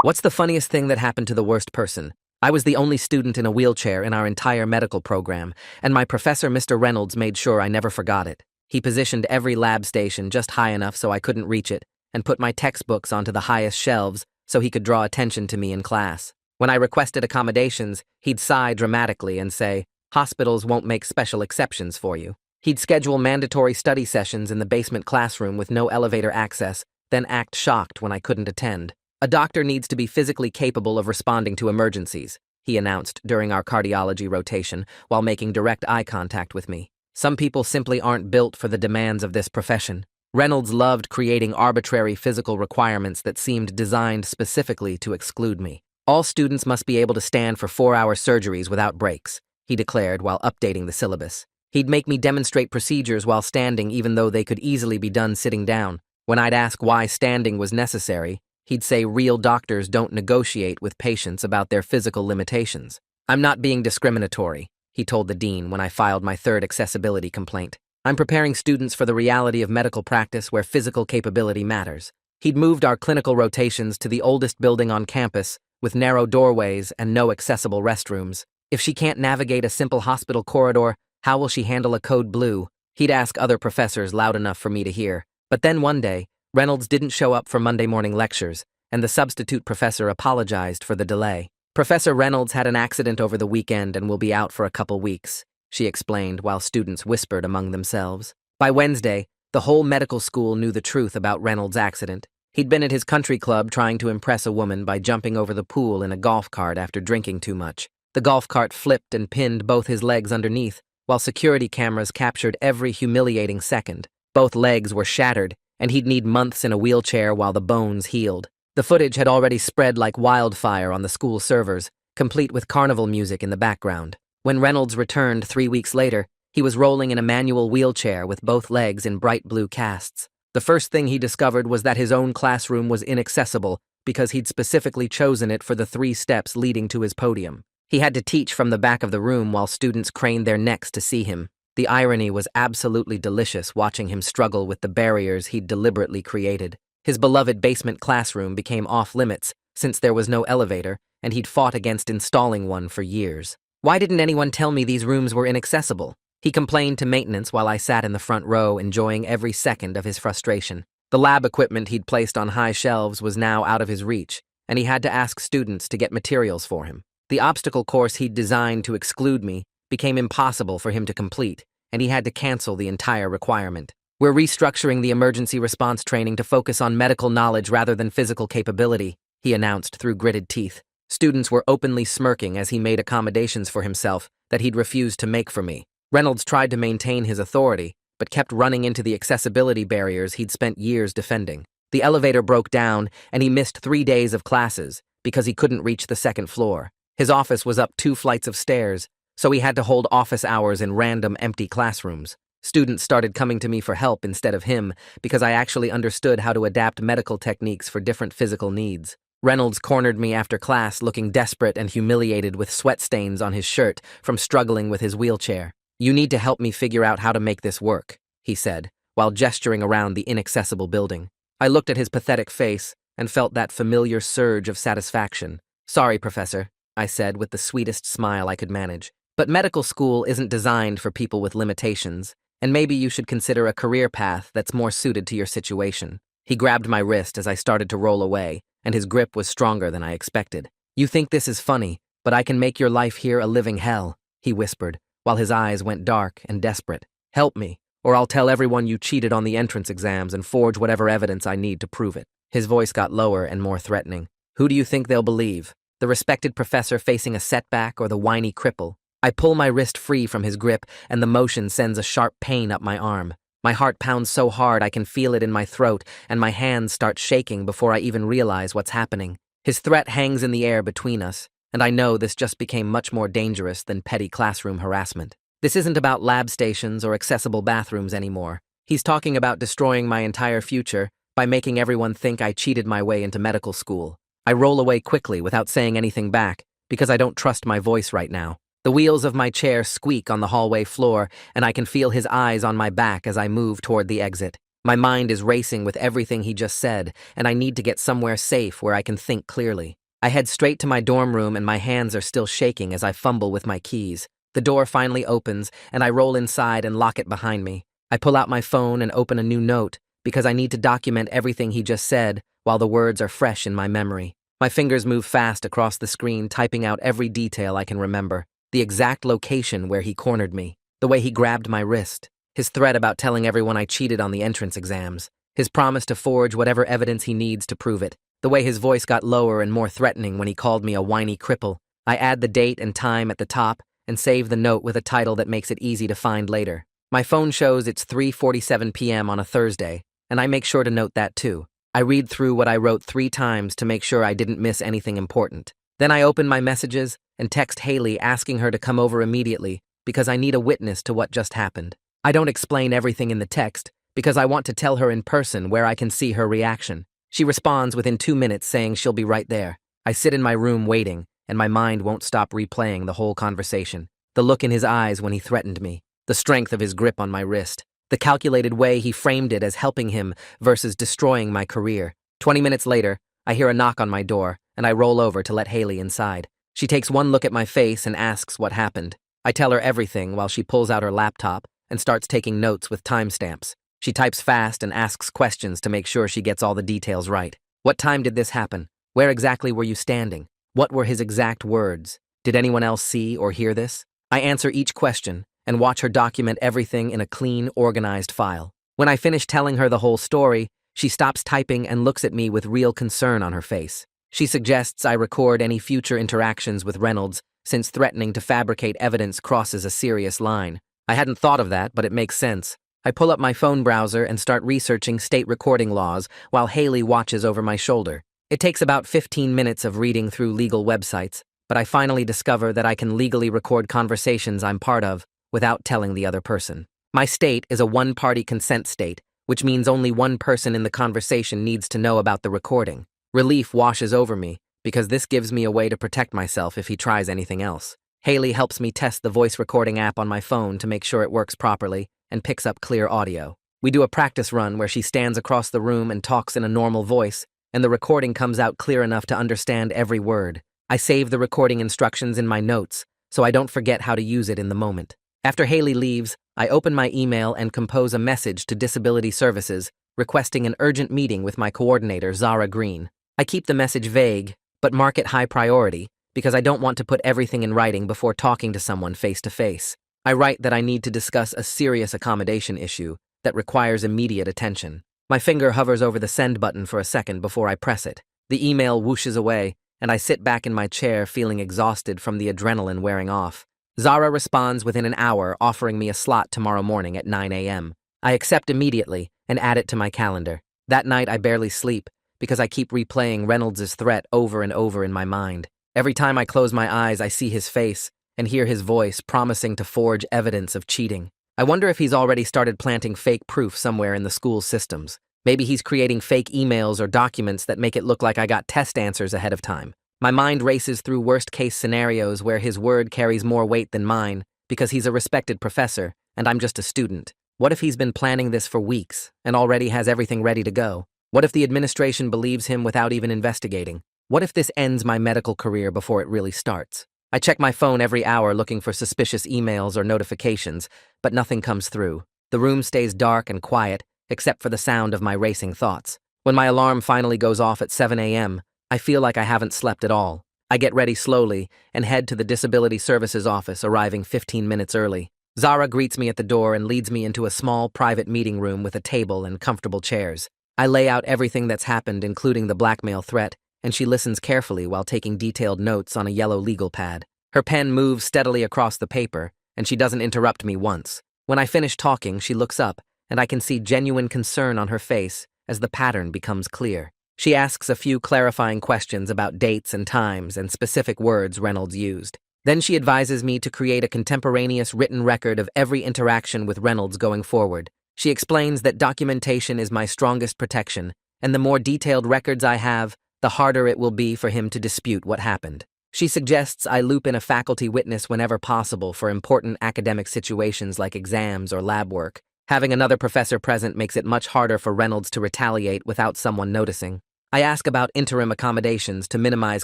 What's the funniest thing that happened to the worst person? I was the only student in a wheelchair in our entire medical program, and my professor, Mr. Reynolds, made sure I never forgot it. He positioned every lab station just high enough so I couldn't reach it, and put my textbooks onto the highest shelves so he could draw attention to me in class. When I requested accommodations, he'd sigh dramatically and say, "Hospitals won't make special exceptions for you." He'd schedule mandatory study sessions in the basement classroom with no elevator access, then act shocked when I couldn't attend. "A doctor needs to be physically capable of responding to emergencies," he announced during our cardiology rotation while making direct eye contact with me. "Some people simply aren't built for the demands of this profession." Reynolds loved creating arbitrary physical requirements that seemed designed specifically to exclude me. "All students must be able to stand for 4-hour surgeries without breaks," he declared while updating the syllabus. He'd make me demonstrate procedures while standing even though they could easily be done sitting down. When I'd ask why standing was necessary, he'd say real doctors don't negotiate with patients about their physical limitations. "I'm not being discriminatory," he told the dean when I filed my third accessibility complaint. "I'm preparing students for the reality of medical practice where physical capability matters." He'd moved our clinical rotations to the oldest building on campus, with narrow doorways and no accessible restrooms. "If she can't navigate a simple hospital corridor, how will she handle a code blue?" He'd ask other professors loud enough for me to hear. But then one day, Reynolds didn't show up for Monday morning lectures, and the substitute professor apologized for the delay. "Professor Reynolds had an accident over the weekend and will be out for a couple weeks," she explained while students whispered among themselves. By Wednesday, the whole medical school knew the truth about Reynolds' accident. He'd been at his country club trying to impress a woman by jumping over the pool in a golf cart after drinking too much. The golf cart flipped and pinned both his legs underneath, while security cameras captured every humiliating second. Both legs were shattered, and he'd need months in a wheelchair while the bones healed. The footage had already spread like wildfire on the school servers, complete with carnival music in the background. When Reynolds returned 3 weeks later, he was rolling in a manual wheelchair with both legs in bright blue casts. The first thing he discovered was that his own classroom was inaccessible because he'd specifically chosen it for the 3 steps leading to his podium. He had to teach from the back of the room while students craned their necks to see him. The irony was absolutely delicious watching him struggle with the barriers he'd deliberately created. His beloved basement classroom became off-limits since there was no elevator, and he'd fought against installing one for years. "Why didn't anyone tell me these rooms were inaccessible?" he complained to maintenance while I sat in the front row enjoying every second of his frustration. The lab equipment he'd placed on high shelves was now out of his reach, and he had to ask students to get materials for him. The obstacle course he'd designed to exclude me became impossible for him to complete, and he had to cancel the entire requirement. "We're restructuring the emergency response training to focus on medical knowledge rather than physical capability," he announced through gritted teeth. Students were openly smirking as he made accommodations for himself that he'd refused to make for me. Reynolds tried to maintain his authority, but kept running into the accessibility barriers he'd spent years defending. The elevator broke down, and he missed 3 days of classes because he couldn't reach the second floor. His office was up 2 flights of stairs, so he had to hold office hours in random empty classrooms. Students started coming to me for help instead of him because I actually understood how to adapt medical techniques for different physical needs. Reynolds cornered me after class looking desperate and humiliated with sweat stains on his shirt from struggling with his wheelchair. "You need to help me figure out how to make this work," he said, while gesturing around the inaccessible building. I looked at his pathetic face and felt that familiar surge of satisfaction. "Sorry, Professor," I said with the sweetest smile I could manage. "But medical school isn't designed for people with limitations, and maybe you should consider a career path that's more suited to your situation." He grabbed my wrist as I started to roll away, and his grip was stronger than I expected. "You think this is funny, but I can make your life here a living hell," he whispered, while his eyes went dark and desperate. "Help me, or I'll tell everyone you cheated on the entrance exams and forge whatever evidence I need to prove it." His voice got lower and more threatening. "Who do you think they'll believe? The respected professor facing a setback or the whiny cripple?" I pull my wrist free from his grip, and the motion sends a sharp pain up my arm. My heart pounds so hard I can feel it in my throat, and my hands start shaking before I even realize what's happening. His threat hangs in the air between us, and I know this just became much more dangerous than petty classroom harassment. This isn't about lab stations or accessible bathrooms anymore. He's talking about destroying my entire future by making everyone think I cheated my way into medical school. I roll away quickly without saying anything back, because I don't trust my voice right now. The wheels of my chair squeak on the hallway floor, and I can feel his eyes on my back as I move toward the exit. My mind is racing with everything he just said, and I need to get somewhere safe where I can think clearly. I head straight to my dorm room and my hands are still shaking as I fumble with my keys. The door finally opens, and I roll inside and lock it behind me. I pull out my phone and open a new note, because I need to document everything he just said while the words are fresh in my memory. My fingers move fast across the screen, typing out every detail I can remember. The exact location where he cornered me, the way he grabbed my wrist, his threat about telling everyone I cheated on the entrance exams, his promise to forge whatever evidence he needs to prove it, the way his voice got lower and more threatening when he called me a whiny cripple. I add the date and time at the top and save the note with a title that makes it easy to find later. My phone shows it's 3:47 p.m. on a Thursday, and I make sure to note that too. I read through what I wrote 3 times to make sure I didn't miss anything important. Then I open my messages and text Haley asking her to come over immediately because I need a witness to what just happened. I don't explain everything in the text because I want to tell her in person where I can see her reaction. She responds within 2 minutes saying she'll be right there. I sit in my room waiting, and my mind won't stop replaying the whole conversation. The look in his eyes when he threatened me, the strength of his grip on my wrist, the calculated way he framed it as helping him versus destroying my career. 20 minutes later, I hear a knock on my door, and I roll over to let Haley inside. She takes one look at my face and asks what happened. I tell her everything while she pulls out her laptop and starts taking notes with timestamps. She types fast and asks questions to make sure she gets all the details right. What time did this happen? Where exactly were you standing? What were his exact words? Did anyone else see or hear this? I answer each question and watch her document everything in a clean, organized file. When I finish telling her the whole story, she stops typing and looks at me with real concern on her face. She suggests I record any future interactions with Reynolds, since threatening to fabricate evidence crosses a serious line. I hadn't thought of that, but it makes sense. I pull up my phone browser and start researching state recording laws while Haley watches over my shoulder. It takes about 15 minutes of reading through legal websites, but I finally discover that I can legally record conversations I'm part of without telling the other person. My state is a one-party consent state, which means only one person in the conversation needs to know about the recording. Relief washes over me, because this gives me a way to protect myself if he tries anything else. Haley helps me test the voice recording app on my phone to make sure it works properly and picks up clear audio. We do a practice run where she stands across the room and talks in a normal voice, and the recording comes out clear enough to understand every word. I save the recording instructions in my notes, so I don't forget how to use it in the moment. After Haley leaves, I open my email and compose a message to Disability Services requesting an urgent meeting with my coordinator, Zara Green. I keep the message vague, but mark it high priority because I don't want to put everything in writing before talking to someone face-to-face. I write that I need to discuss a serious accommodation issue that requires immediate attention. My finger hovers over the send button for a second before I press it. The email whooshes away, and I sit back in my chair feeling exhausted from the adrenaline wearing off. Zara responds within an hour, offering me a slot tomorrow morning at 9 a.m. I accept immediately and add it to my calendar. That night I barely sleep because I keep replaying Reynolds' threat over and over in my mind. Every time I close my eyes, I see his face and hear his voice promising to forge evidence of cheating. I wonder if he's already started planting fake proof somewhere in the school systems. Maybe he's creating fake emails or documents that make it look like I got test answers ahead of time. My mind races through worst-case scenarios where his word carries more weight than mine because he's a respected professor and I'm just a student. What if he's been planning this for weeks and already has everything ready to go? What if the administration believes him without even investigating? What if this ends my medical career before it really starts? I check my phone every hour looking for suspicious emails or notifications, but nothing comes through. The room stays dark and quiet, except for the sound of my racing thoughts. When my alarm finally goes off at 7 a.m., I feel like I haven't slept at all. I get ready slowly and head to the Disability Services office, arriving 15 minutes early. Zara greets me at the door and leads me into a small private meeting room with a table and comfortable chairs. I lay out everything that's happened, including the blackmail threat, and she listens carefully while taking detailed notes on a yellow legal pad. Her pen moves steadily across the paper, and she doesn't interrupt me once. When I finish talking, she looks up, and I can see genuine concern on her face as the pattern becomes clear. She asks a few clarifying questions about dates and times and specific words Reynolds used. Then she advises me to create a contemporaneous written record of every interaction with Reynolds going forward. She explains that documentation is my strongest protection, and the more detailed records I have, the harder it will be for him to dispute what happened. She suggests I loop in a faculty witness whenever possible for important academic situations like exams or lab work, Having another professor present makes it much harder for Reynolds to retaliate without someone noticing. I ask about interim accommodations to minimize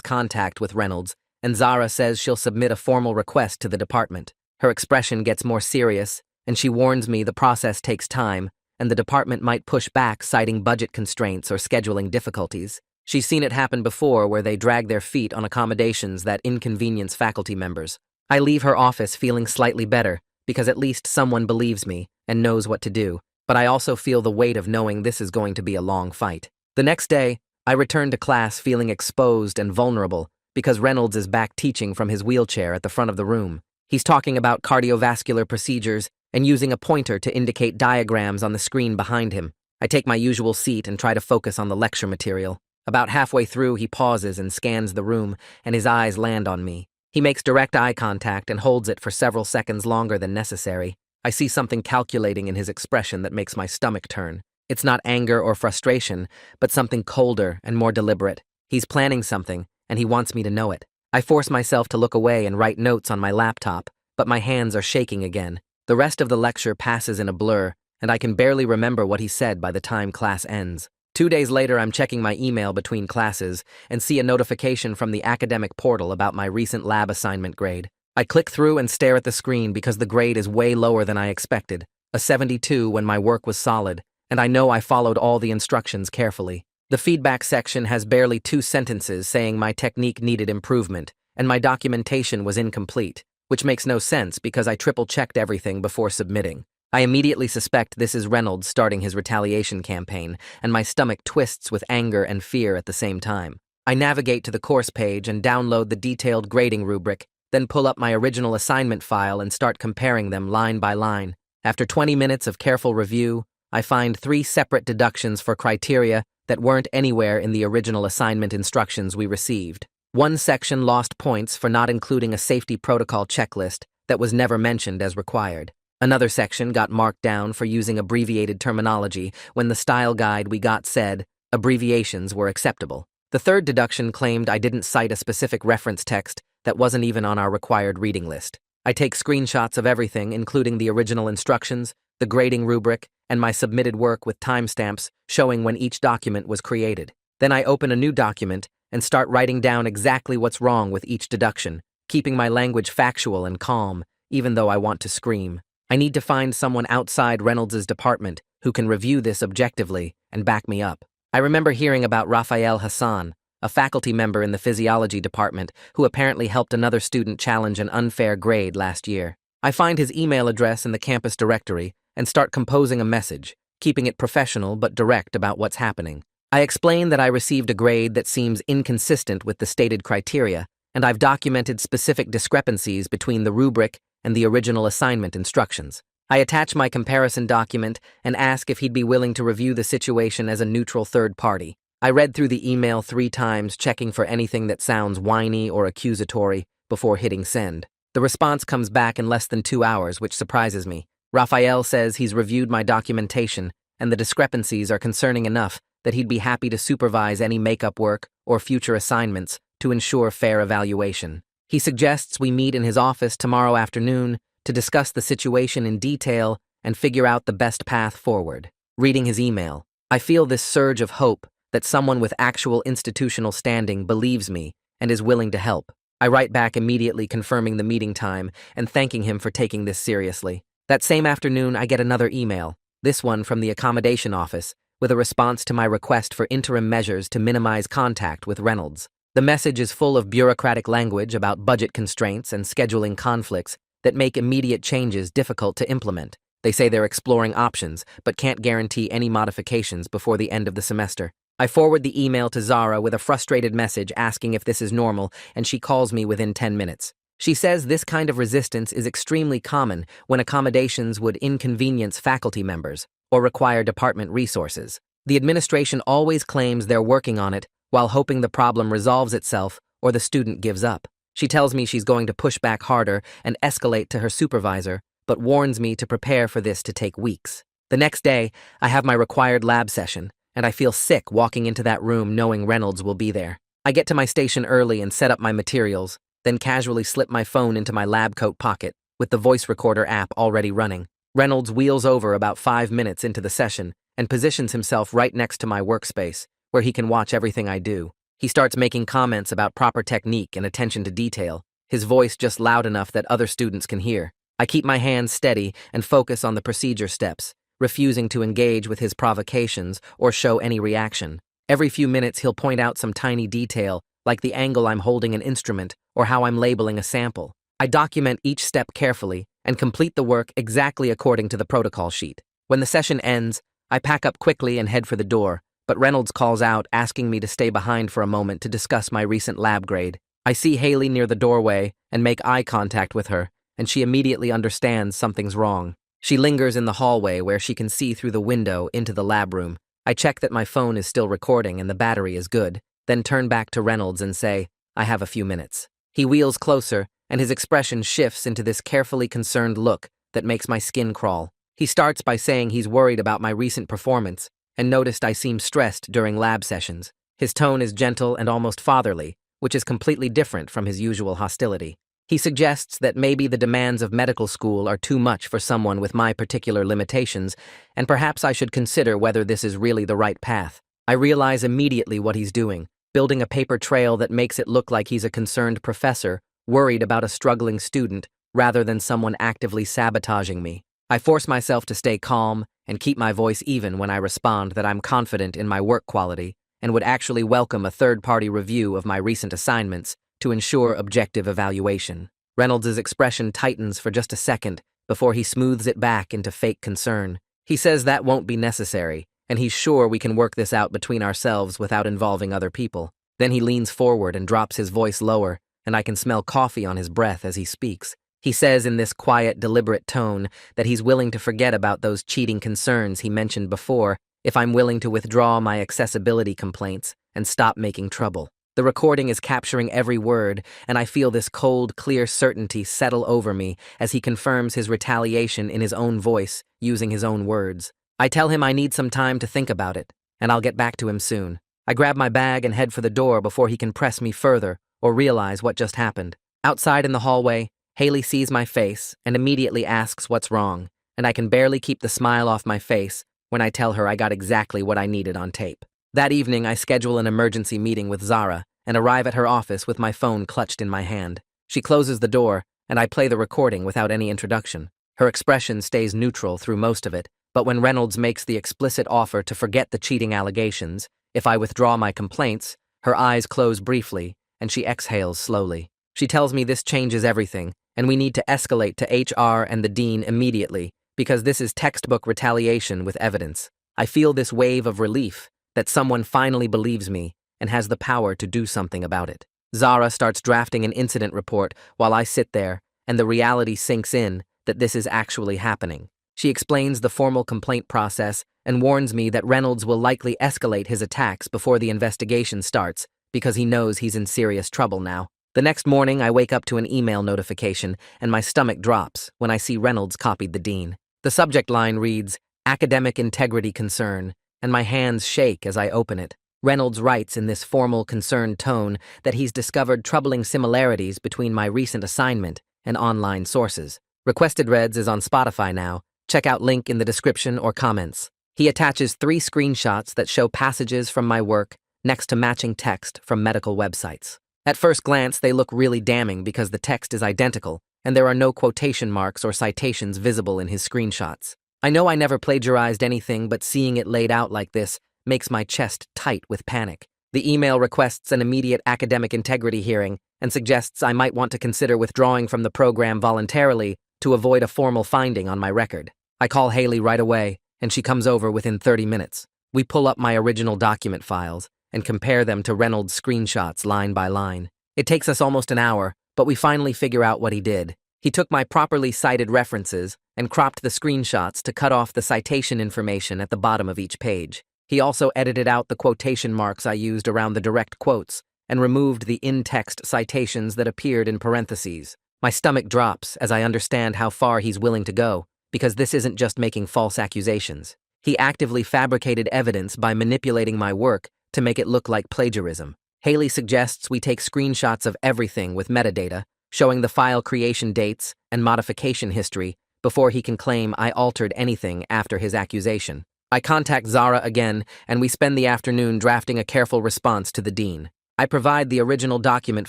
contact with Reynolds, and Zara says she'll submit a formal request to the department. Her expression gets more serious, and she warns me the process takes time, and the department might push back, citing budget constraints or scheduling difficulties. She's seen it happen before, where they drag their feet on accommodations that inconvenience faculty members. I leave her office feeling slightly better, because at least someone believes me and knows what to do, but I also feel the weight of knowing this is going to be a long fight. The next day, I return to class feeling exposed and vulnerable because Reynolds is back teaching from his wheelchair at the front of the room. He's talking about cardiovascular procedures and using a pointer to indicate diagrams on the screen behind him. I take my usual seat and try to focus on the lecture material. About halfway through, he pauses and scans the room, and his eyes land on me. He makes direct eye contact and holds it for several seconds longer than necessary. I see something calculating in his expression that makes my stomach turn. It's not anger or frustration, but something colder and more deliberate. He's planning something, and he wants me to know it. I force myself to look away and write notes on my laptop, but my hands are shaking again. The rest of the lecture passes in a blur, and I can barely remember what he said by the time class ends. 2 days later, I'm checking my email between classes and see a notification from the academic portal about my recent lab assignment grade. I click through and stare at the screen because the grade is way lower than I expected, a 72 when my work was solid, and I know I followed all the instructions carefully. The feedback section has barely 2 sentences saying my technique needed improvement, and my documentation was incomplete, which makes no sense because I triple-checked everything before submitting. I immediately suspect this is Reynolds starting his retaliation campaign, and my stomach twists with anger and fear at the same time. I navigate to the course page and download the detailed grading rubric, then pull up my original assignment file and start comparing them line by line. After 20 minutes of careful review, I find 3 separate deductions for criteria that weren't anywhere in the original assignment instructions we received. One section lost points for not including a safety protocol checklist that was never mentioned as required. Another section got marked down for using abbreviated terminology when the style guide we got said abbreviations were acceptable. The third deduction claimed I didn't cite a specific reference text that wasn't even on our required reading list. I take screenshots of everything, including the original instructions, the grading rubric, and my submitted work with timestamps showing when each document was created. Then I open a new document and start writing down exactly what's wrong with each deduction, keeping my language factual and calm, even though I want to scream. I need to find someone outside Reynolds' department who can review this objectively and back me up. I remember hearing about Rafael Hassan, a faculty member in the physiology department who apparently helped another student challenge an unfair grade last year. I find his email address in the campus directory and start composing a message, keeping it professional but direct about what's happening. I explain that I received a grade that seems inconsistent with the stated criteria, and I've documented specific discrepancies between the rubric and the original assignment instructions. I attach my comparison document and ask if he'd be willing to review the situation as a neutral third party. I read through the email 3 times, checking for anything that sounds whiny or accusatory before hitting send. The response comes back in less than 2 hours, which surprises me. Raphael says he's reviewed my documentation, and the discrepancies are concerning enough that he'd be happy to supervise any makeup work or future assignments to ensure fair evaluation. He suggests we meet in his office tomorrow afternoon to discuss the situation in detail and figure out the best path forward. Reading his email, I feel this surge of hope that someone with actual institutional standing believes me and is willing to help. I write back immediately confirming the meeting time and thanking him for taking this seriously. That same afternoon, I get another email, this one from the accommodation office, with a response to my request for interim measures to minimize contact with Reynolds. The message is full of bureaucratic language about budget constraints and scheduling conflicts that make immediate changes difficult to implement. They say they're exploring options, but can't guarantee any modifications before the end of the semester. I forward the email to Zara with a frustrated message asking if this is normal, and she calls me within 10 minutes. She says this kind of resistance is extremely common when accommodations would inconvenience faculty members or require department resources. The administration always claims they're working on it while hoping the problem resolves itself or the student gives up. She tells me she's going to push back harder and escalate to her supervisor, but warns me to prepare for this to take weeks. The next day, I have my required lab session, and I feel sick walking into that room knowing Reynolds will be there. I get to my station early and set up my materials, then casually slip my phone into my lab coat pocket with the voice recorder app already running. Reynolds wheels over about 5 minutes into the session and positions himself right next to my workspace, where he can watch everything I do. He starts making comments about proper technique and attention to detail, his voice just loud enough that other students can hear. I keep my hands steady and focus on the procedure steps, refusing to engage with his provocations or show any reaction. Every few minutes he'll point out some tiny detail, like the angle I'm holding an instrument or how I'm labeling a sample. I document each step carefully and complete the work exactly according to the protocol sheet. When the session ends, I pack up quickly and head for the door, but Reynolds calls out, asking me to stay behind for a moment to discuss my recent lab grade. I see Haley near the doorway and make eye contact with her, and she immediately understands something's wrong. She lingers in the hallway where she can see through the window into the lab room. I check that my phone is still recording and the battery is good, then turn back to Reynolds and say, I have a few minutes. He wheels closer, and his expression shifts into this carefully concerned look that makes my skin crawl. He starts by saying he's worried about my recent performance and noticed I seem stressed during lab sessions. His tone is gentle and almost fatherly, which is completely different from his usual hostility. He suggests that maybe the demands of medical school are too much for someone with my particular limitations, and perhaps I should consider whether this is really the right path. I realize immediately what he's doing, building a paper trail that makes it look like he's a concerned professor, worried about a struggling student, rather than someone actively sabotaging me. I force myself to stay calm and keep my voice even when I respond that I'm confident in my work quality and would actually welcome a third-party review of my recent assignments to ensure objective evaluation. Reynolds' expression tightens for just a second before he smooths it back into fake concern. He says that won't be necessary, and he's sure we can work this out between ourselves without involving other people. Then he leans forward and drops his voice lower, and I can smell coffee on his breath as he speaks. He says in this quiet, deliberate tone that he's willing to forget about those cheating concerns he mentioned before if I'm willing to withdraw my accessibility complaints and stop making trouble. The recording is capturing every word, and I feel this cold, clear certainty settle over me as he confirms his retaliation in his own voice, using his own words. I tell him I need some time to think about it, and I'll get back to him soon. I grab my bag and head for the door before he can press me further or realize what just happened. Outside in the hallway, Haley sees my face and immediately asks what's wrong, and I can barely keep the smile off my face when I tell her I got exactly what I needed on tape. That evening, I schedule an emergency meeting with Zara and arrive at her office with my phone clutched in my hand. She closes the door, and I play the recording without any introduction. Her expression stays neutral through most of it, but when Reynolds makes the explicit offer to forget the cheating allegations, if I withdraw my complaints, her eyes close briefly, and she exhales slowly. She tells me this changes everything, and we need to escalate to HR and the dean immediately, because this is textbook retaliation with evidence. I feel this wave of relief that someone finally believes me and has the power to do something about it. Zara starts drafting an incident report while I sit there, and the reality sinks in that this is actually happening. She explains the formal complaint process and warns me that Reynolds will likely escalate his attacks before the investigation starts because he knows he's in serious trouble now. The next morning, I wake up to an email notification, and my stomach drops when I see Reynolds copied the dean. The subject line reads, "Academic Integrity Concern," and my hands shake as I open it. Reynolds writes in this formal, concerned tone that he's discovered troubling similarities between my recent assignment and online sources. Requested Reads is on Spotify now. Check out link in the description or comments. He attaches 3 screenshots that show passages from my work next to matching text from medical websites. At first glance, they look really damning because the text is identical, and there are no quotation marks or citations visible in his screenshots. I know I never plagiarized anything, but seeing it laid out like this makes my chest tight with panic. The email requests an immediate academic integrity hearing and suggests I might want to consider withdrawing from the program voluntarily to avoid a formal finding on my record. I call Haley right away, and she comes over within 30 minutes. We pull up my original document files and compare them to Reynolds' screenshots line by line. It takes us almost an hour, but we finally figure out what he did. He took my properly cited references and cropped the screenshots to cut off the citation information at the bottom of each page. He also edited out the quotation marks I used around the direct quotes and removed the in-text citations that appeared in parentheses. My stomach drops as I understand how far he's willing to go, because this isn't just making false accusations. He actively fabricated evidence by manipulating my work to make it look like plagiarism. Haley suggests we take screenshots of everything with metadata, showing the file creation dates and modification history, before he can claim I altered anything after his accusation. I contact Zara again, and we spend the afternoon drafting a careful response to the dean. I provide the original document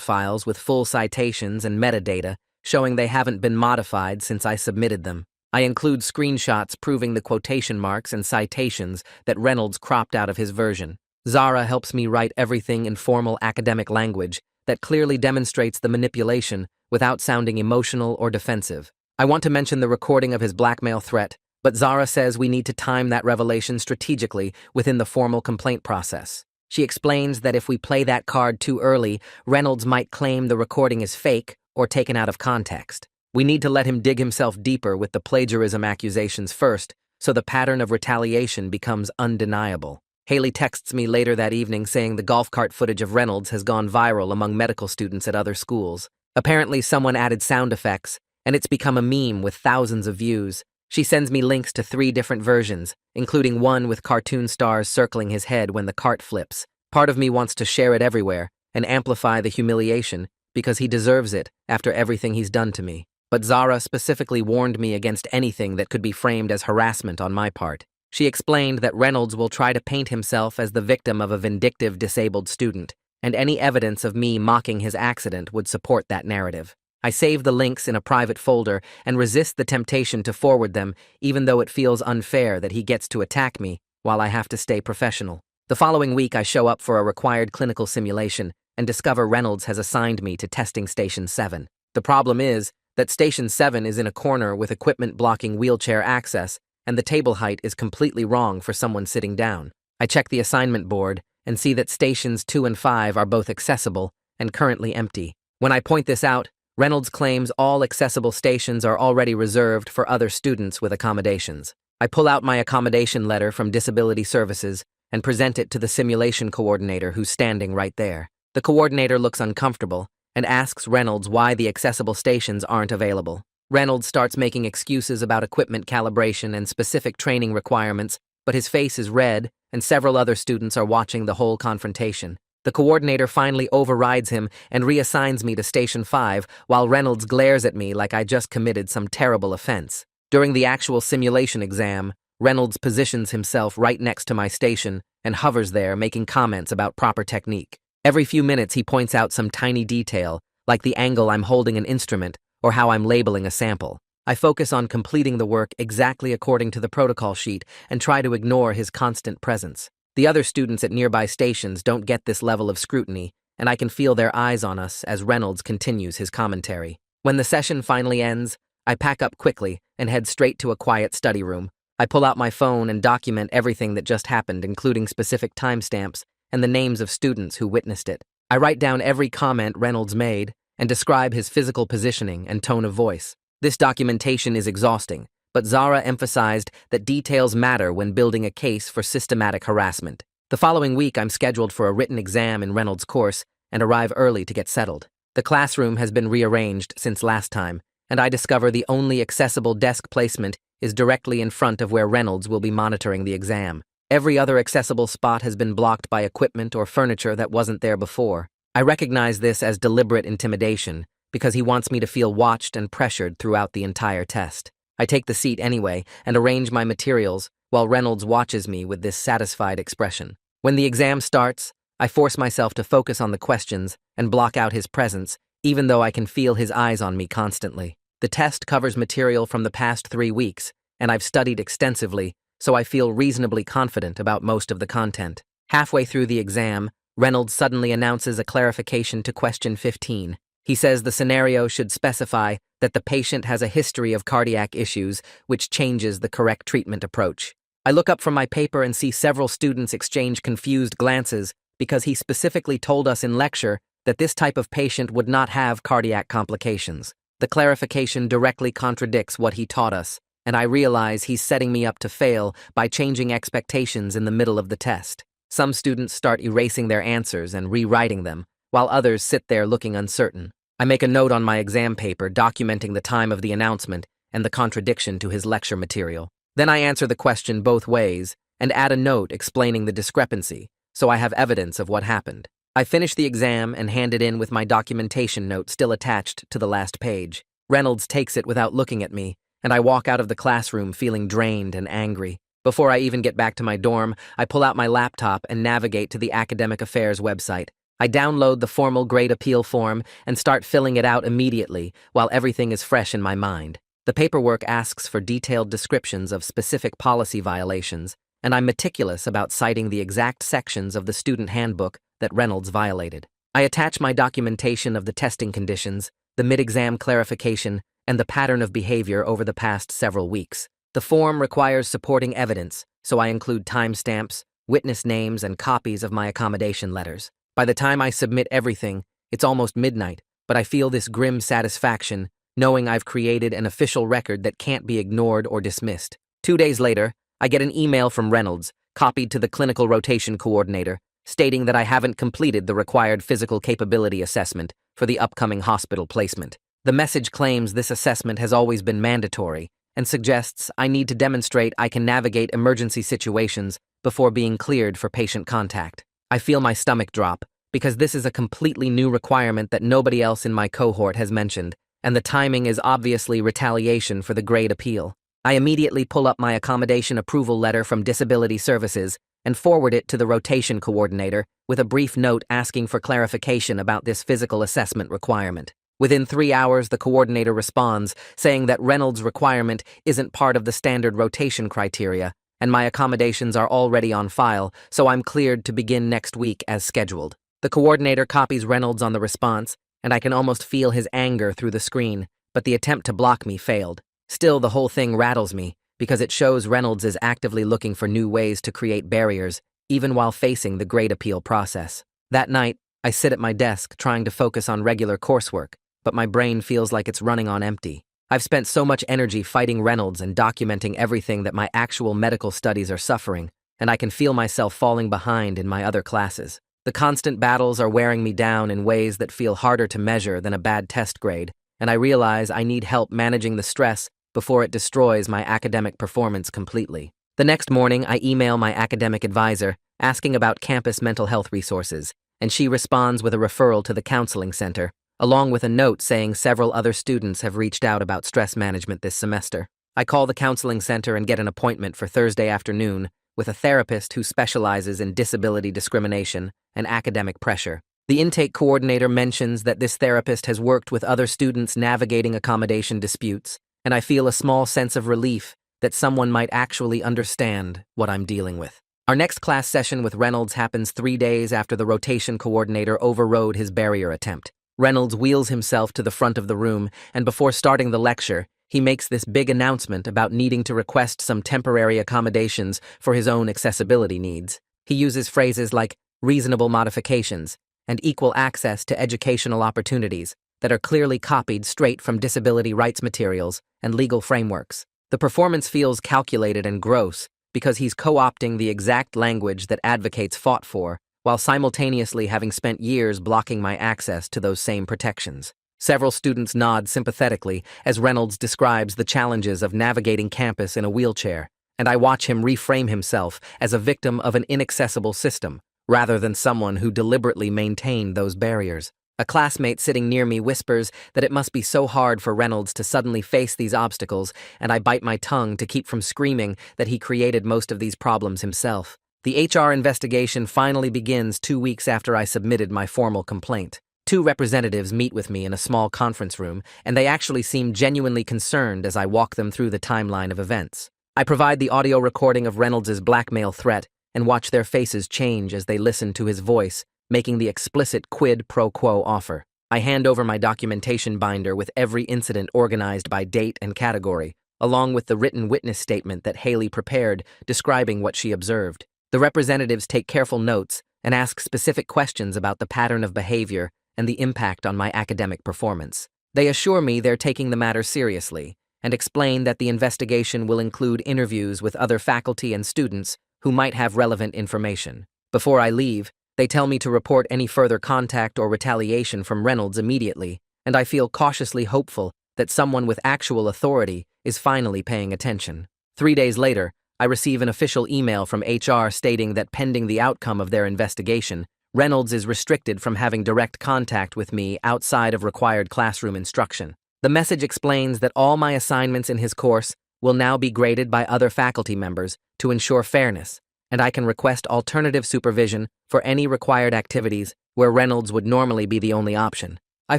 files with full citations and metadata, showing they haven't been modified since I submitted them. I include screenshots proving the quotation marks and citations that Reynolds cropped out of his version. Zara helps me write everything in formal academic language that clearly demonstrates the manipulation without sounding emotional or defensive. I want to mention the recording of his blackmail threat, but Zara says we need to time that revelation strategically within the formal complaint process. She explains that if we play that card too early, Reynolds might claim the recording is fake or taken out of context. We need to let him dig himself deeper with the plagiarism accusations first, so the pattern of retaliation becomes undeniable. Haley texts me later that evening saying the golf cart footage of Reynolds has gone viral among medical students at other schools. Apparently, someone added sound effects, and it's become a meme with thousands of views. She sends me links to 3 different versions, including one with cartoon stars circling his head when the cart flips. Part of me wants to share it everywhere and amplify the humiliation because he deserves it after everything he's done to me. But Zara specifically warned me against anything that could be framed as harassment on my part. She explained that Reynolds will try to paint himself as the victim of a vindictive disabled student, and any evidence of me mocking his accident would support that narrative. I save the links in a private folder and resist the temptation to forward them, even though it feels unfair that he gets to attack me while I have to stay professional. The following week, I show up for a required clinical simulation and discover Reynolds has assigned me to testing Station 7. The problem is that Station 7 is in a corner with equipment blocking wheelchair access, and the table height is completely wrong for someone sitting down. I check the assignment board and see that Stations 2 and 5 are both accessible and currently empty. When I point this out, Reynolds claims all accessible stations are already reserved for other students with accommodations. I pull out my accommodation letter from Disability Services and present it to the simulation coordinator who's standing right there. The coordinator looks uncomfortable and asks Reynolds why the accessible stations aren't available. Reynolds starts making excuses about equipment calibration and specific training requirements, but his face is red and several other students are watching the whole confrontation. The coordinator finally overrides him and reassigns me to Station 5 while Reynolds glares at me like I just committed some terrible offense. During the actual simulation exam, Reynolds positions himself right next to my station and hovers there making comments about proper technique. Every few minutes he points out some tiny detail, like the angle I'm holding an instrument or how I'm labeling a sample. I focus on completing the work exactly according to the protocol sheet and try to ignore his constant presence. The other students at nearby stations don't get this level of scrutiny, and I can feel their eyes on us as Reynolds continues his commentary. When the session finally ends, I pack up quickly and head straight to a quiet study room. I pull out my phone and document everything that just happened, including specific timestamps and the names of students who witnessed it. I write down every comment Reynolds made and describe his physical positioning and tone of voice. This documentation is exhausting, but Zara emphasized that details matter when building a case for systematic harassment. The following week, I'm scheduled for a written exam in Reynolds' course and arrive early to get settled. The classroom has been rearranged since last time, and I discover the only accessible desk placement is directly in front of where Reynolds will be monitoring the exam. Every other accessible spot has been blocked by equipment or furniture that wasn't there before. I recognize this as deliberate intimidation because he wants me to feel watched and pressured throughout the entire test. I take the seat anyway and arrange my materials while Reynolds watches me with this satisfied expression. When the exam starts, I force myself to focus on the questions and block out his presence, even though I can feel his eyes on me constantly. The test covers material from the past 3 weeks, and I've studied extensively, so I feel reasonably confident about most of the content. Halfway through the exam, Reynolds suddenly announces a clarification to question 15. He says the scenario should specify that the patient has a history of cardiac issues, which changes the correct treatment approach. I look up from my paper and see several students exchange confused glances because he specifically told us in lecture that this type of patient would not have cardiac complications. The clarification directly contradicts what he taught us, and I realize he's setting me up to fail by changing expectations in the middle of the test. Some students start erasing their answers and rewriting them, while others sit there looking uncertain. I make a note on my exam paper documenting the time of the announcement and the contradiction to his lecture material. Then I answer the question both ways and add a note explaining the discrepancy, so I have evidence of what happened. I finish the exam and hand it in with my documentation note still attached to the last page. Reynolds takes it without looking at me and I walk out of the classroom feeling drained and angry. Before I even get back to my dorm, I pull out my laptop and navigate to the Academic Affairs website. I download the formal grade appeal form and start filling it out immediately while everything is fresh in my mind. The paperwork asks for detailed descriptions of specific policy violations, and I'm meticulous about citing the exact sections of the student handbook that Reynolds violated. I attach my documentation of the testing conditions, the mid-exam clarification, and the pattern of behavior over the past several weeks. The form requires supporting evidence, so I include timestamps, witness names, and copies of my accommodation letters. By the time I submit everything, it's almost midnight, but I feel this grim satisfaction, knowing I've created an official record that can't be ignored or dismissed. 2 days later, I get an email from Reynolds, copied to the clinical rotation coordinator, stating that I haven't completed the required physical capability assessment for the upcoming hospital placement. The message claims this assessment has always been mandatory and suggests I need to demonstrate I can navigate emergency situations before being cleared for patient contact. I feel my stomach drop because this is a completely new requirement that nobody else in my cohort has mentioned, and the timing is obviously retaliation for the grade appeal. I immediately pull up my accommodation approval letter from Disability Services and forward it to the rotation coordinator with a brief note asking for clarification about this physical assessment requirement. Within 3 hours, the coordinator responds, saying that Reynolds' requirement isn't part of the standard rotation criteria, and my accommodations are already on file, so I'm cleared to begin next week as scheduled. The coordinator copies Reynolds on the response, and I can almost feel his anger through the screen, but the attempt to block me failed. Still, the whole thing rattles me, because it shows Reynolds is actively looking for new ways to create barriers, even while facing the grade appeal process. That night, I sit at my desk trying to focus on regular coursework, but my brain feels like it's running on empty. I've spent so much energy fighting Reynolds and documenting everything that my actual medical studies are suffering, and I can feel myself falling behind in my other classes. The constant battles are wearing me down in ways that feel harder to measure than a bad test grade, and I realize I need help managing the stress before it destroys my academic performance completely. The next morning, I email my academic advisor asking about campus mental health resources, and she responds with a referral to the counseling center, along with a note saying several other students have reached out about stress management this semester. I call the counseling center and get an appointment for Thursday afternoon with a therapist who specializes in disability discrimination and academic pressure. The intake coordinator mentions that this therapist has worked with other students navigating accommodation disputes, and I feel a small sense of relief that someone might actually understand what I'm dealing with. Our next class session with Reynolds happens 3 days after the rotation coordinator overrode his barrier attempt. Reynolds wheels himself to the front of the room, and before starting the lecture, he makes this big announcement about needing to request some temporary accommodations for his own accessibility needs. He uses phrases like reasonable modifications and equal access to educational opportunities that are clearly copied straight from disability rights materials and legal frameworks. The performance feels calculated and gross because he's co-opting the exact language that advocates fought for, while simultaneously having spent years blocking my access to those same protections. Several students nod sympathetically as Reynolds describes the challenges of navigating campus in a wheelchair, and I watch him reframe himself as a victim of an inaccessible system, rather than someone who deliberately maintained those barriers. A classmate sitting near me whispers that it must be so hard for Reynolds to suddenly face these obstacles, and I bite my tongue to keep from screaming that he created most of these problems himself. The HR investigation finally begins 2 weeks after I submitted my formal complaint. 2 representatives meet with me in a small conference room, and they actually seem genuinely concerned as I walk them through the timeline of events. I provide the audio recording of Reynolds' blackmail threat and watch their faces change as they listen to his voice, making the explicit quid pro quo offer. I hand over my documentation binder with every incident organized by date and category, along with the written witness statement that Haley prepared describing what she observed. The representatives take careful notes and ask specific questions about the pattern of behavior and the impact on my academic performance. They assure me they're taking the matter seriously and explain that the investigation will include interviews with other faculty and students who might have relevant information. Before I leave, they tell me to report any further contact or retaliation from Reynolds immediately, and I feel cautiously hopeful that someone with actual authority is finally paying attention. 3 days later, I receive an official email from HR stating that pending the outcome of their investigation, Reynolds is restricted from having direct contact with me outside of required classroom instruction. The message explains that all my assignments in his course will now be graded by other faculty members to ensure fairness, and I can request alternative supervision for any required activities where Reynolds would normally be the only option. I